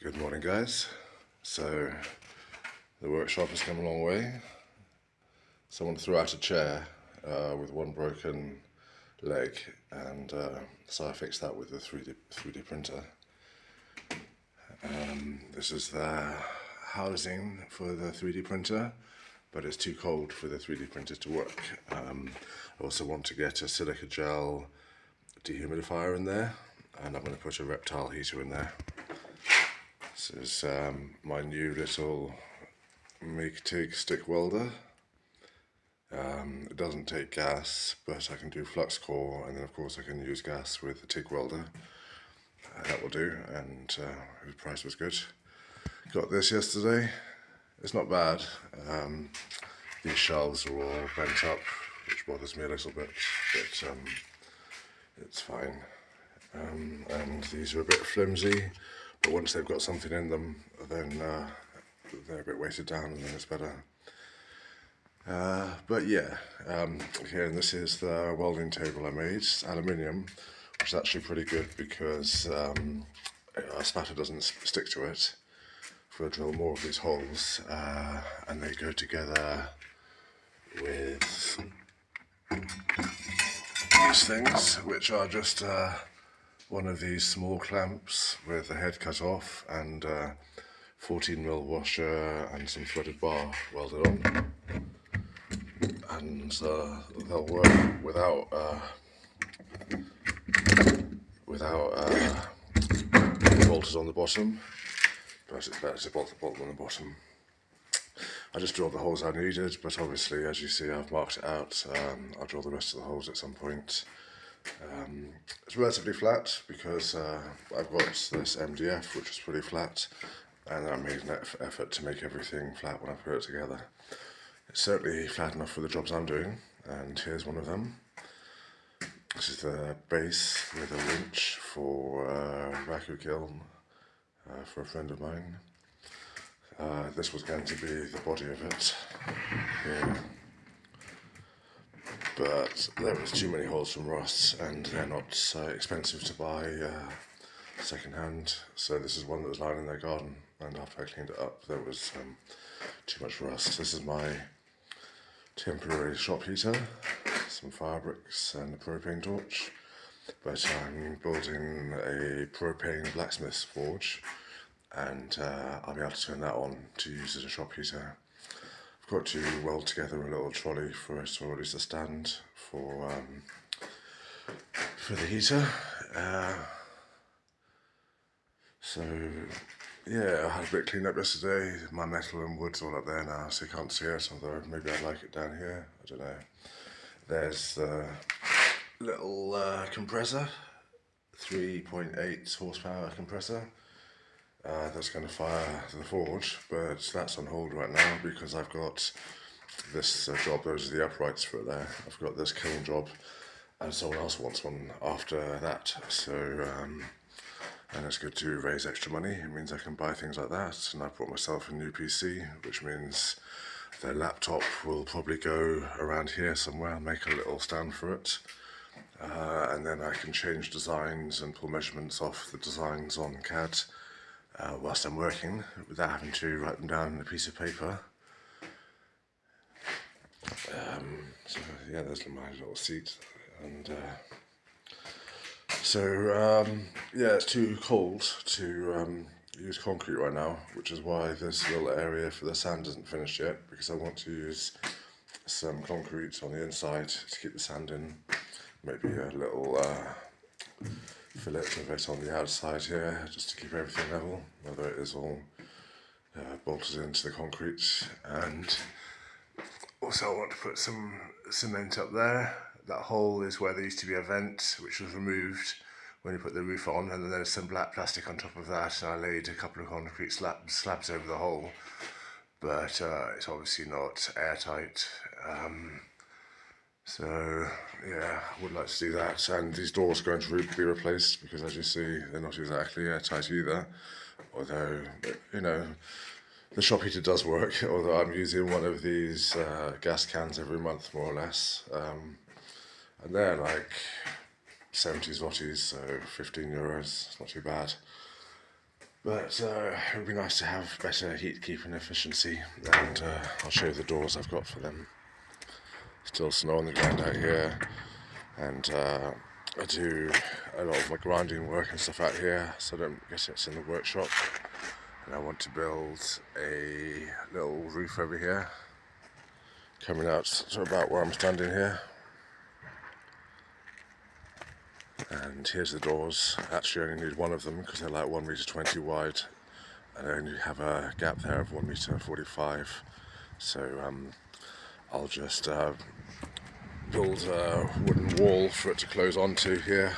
Good morning, guys. So, the workshop has come a long way. Someone threw out a chair with one broken leg, and so I fixed that with the 3D printer. This is the housing for the 3D printer, but it's too cold for the 3D printer to work. I also want to get a silica gel dehumidifier in there, and I'm going to put a reptile heater in there. This is my new little MIG-TIG stick welder. It doesn't take gas, but I can do flux core, and then of course I can use gas with the TIG welder. That will do, and the price was good. Got this yesterday. It's not bad. These shelves are all bent up, which bothers me a little bit, but it's fine. And these are a bit flimsy, but once they've got something in them, then they're a bit weighted down, and then it's better. But yeah, here, and this is the welding table I made. It's aluminium, which is actually pretty good because a spatter doesn't stick to it. If I drill more of these holes, and they go together with these things, which are just one of these small clamps with the head cut off and 14mm washer and some threaded bar welded on. And they'll work without bolters on the bottom, but it's better to bolt on the bottom. I just drilled the holes I needed, but obviously, as you see, I've marked it out. I'll drill the rest of the holes at some point. It's relatively flat because I've got this MDF, which is pretty flat, and I made an effort to make everything flat when I put it together. It's certainly flat enough for the jobs I'm doing, and here's one of them. This is the base with a winch for Raku kiln for a friend of mine. This was going to be the body of it here, but there was too many holes from Ross, and they're not expensive to buy second hand, so this is one that was lying in their garden, and after I cleaned it up there was too much rust. This is my temporary shop heater, some fire bricks and a propane torch, but I'm building a propane blacksmith's forge, and I'll be able to turn that on to use as a shop heater. I've got to weld together a little trolley for it, or at least a stand for the heater. So yeah, I had a bit cleaned up yesterday. My metal and wood's all up there now, so you can't see it, although maybe I'd like it down here, I don't know. There's the little compressor, 3.8 horsepower compressor. That's going to fire the forge, but that's on hold right now because I've got this job. Those are the uprights for it there. I've got this kiln job, and someone else wants one after that, so and it's good to raise extra money. It means I can buy things like that, and I bought myself a new PC, which means the laptop will probably go around here somewhere. I'll make a little stand for it, and then I can change designs and pull measurements off the designs on CAD whilst I'm working, without having to write them down on a piece of paper. So yeah, there's my little seat, and yeah, it's too cold to use concrete right now, which is why this little area for the sand isn't finished yet, because I want to use some concrete on the inside to keep the sand in, maybe a little fillet of it on the outside here, just to keep everything level, whether it is all bolted into the concrete. And also I want to put some cement up there. That hole is where there used to be a vent, which was removed when you put the roof on, and then there's some black plastic on top of that, and I laid a couple of concrete slabs over the hole, but it's obviously not airtight. So yeah, I would like to do that, and these doors are going to be replaced because, as you see, they're not exactly airtight either, although, you know, the shop heater does work, although I'm using one of these gas cans every month, more or less, and they're like 70 zlotys, so €15, it's not too bad. But it would be nice to have better heat keeping efficiency, and I'll show you the doors I've got for them. Still snow on the ground out here, and I do a lot of my grinding work and stuff out here, so I don't guess it's in the workshop. And I want to build a little roof over here, coming out to about where I'm standing here. And here's the doors. Actually, I only need one of them because they're like 1.20 meters wide, and I only have a gap there of 1.45 meters. So I'll just build a wooden wall for it to close onto here,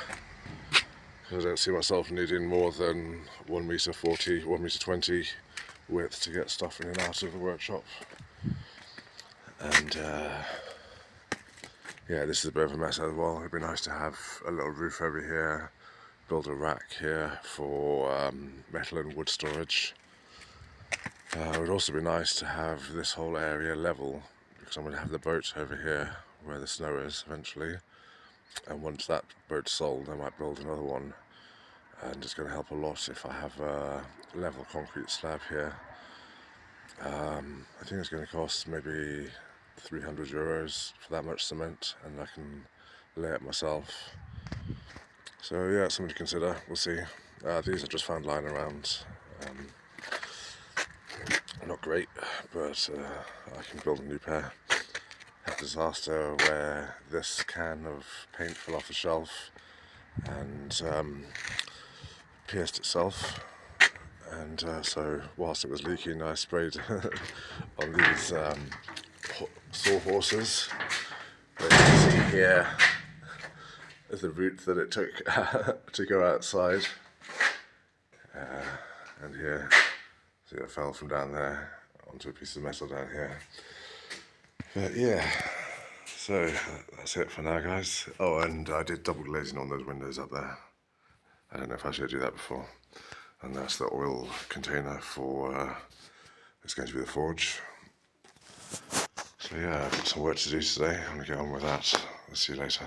because I don't see myself needing more than 1.40 meters, 1.20 meters width to get stuff in and out of the workshop. And yeah, this is a bit of a mess as well. It'd be nice to have a little roof over here, build a rack here for metal and wood storage. It would also be nice to have this whole area level, because I'm going to have the boat over here where the snow is eventually. And once that boat's sold, I might build another one. And it's going to help a lot if I have a level concrete slab here. I think it's going to cost maybe €300 for that much cement, and I can lay it myself. So yeah, something to consider. We'll see. These I just found lying around. Not great, but I can build a new pair. Had a disaster where this can of paint fell off the shelf and pierced itself. And so whilst it was leaking, I sprayed on these sawhorses. But you can see here the route that it took to go outside. And here, see, it fell from down there onto a piece of metal down here. But yeah, so that's it for now, guys. Oh, and I did double glazing on those windows up there. I don't know if I should do that before. And that's the oil container for, it's going to be the forge. So yeah, I've got some work to do today. I'm going to get on with that. I'll see you later.